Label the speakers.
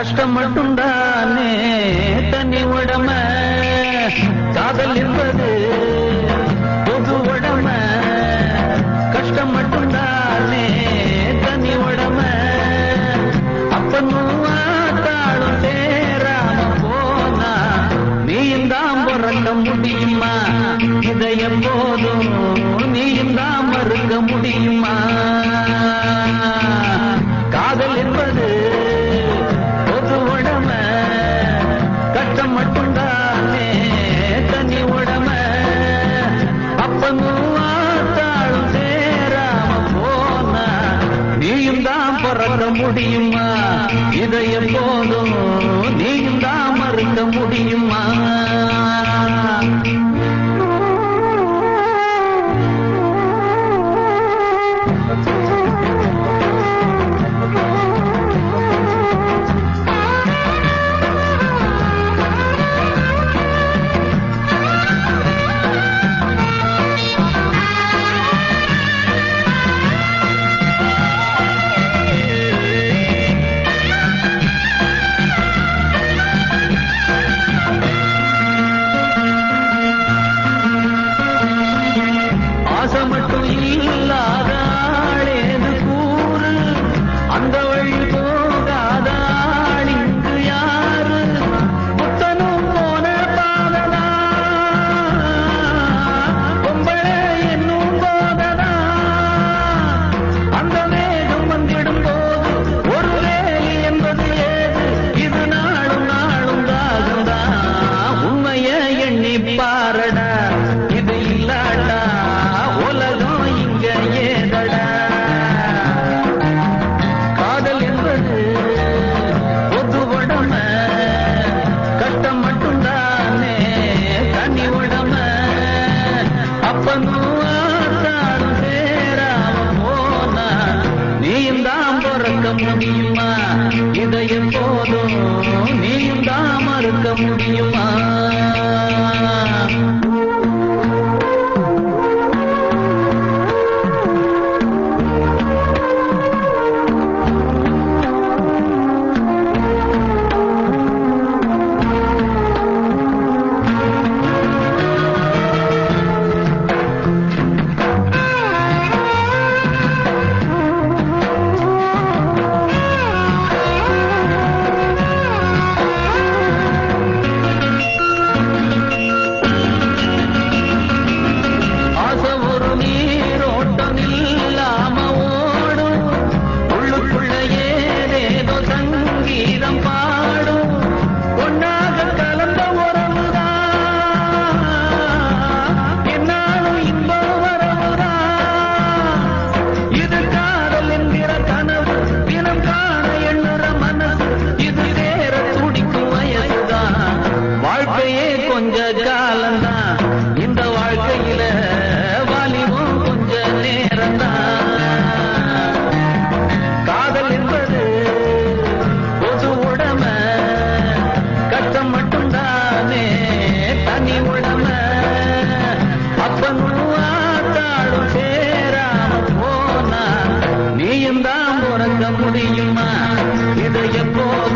Speaker 1: கஷ்டம் மட்டும்தானே தனி உடமை காதல் என்பது பொது உடமை கஷ்டம் மட்டும்தானே தனி உடமை அப்பனும் ஆத்தாளும் சேராம போனா நீயும் தான் பிறக்க முடியுமா இதயம் போதும் நீயும் தான் மறுக்க முடியுமா காதல் என்பது கஷ்டம் மட்டும்தானே தனி உடமை அப்பனும் ஆத்தாளும் சேராம போனா நீயும் தான் பிறக்க முடியுமா இதயம் போதும் நீயும் தான் மறுக்க முடியுமா முடியுமா இதயம் போதும் நீயும் தான் மறுக்க முடியுமா கொஞ்ச காலம்தான் இந்த வாழ்க்கையில வாலிபம் கொஞ்ச நேரம்தான் காதல் என்பது பொது உடமை கஷ்டம் மட்டும்தானே தனி உடமை அப்பனும் ஆத்தாளும் சேராம போனா நீயும் தான் பிறக்க முடியுமா இதை எப்போது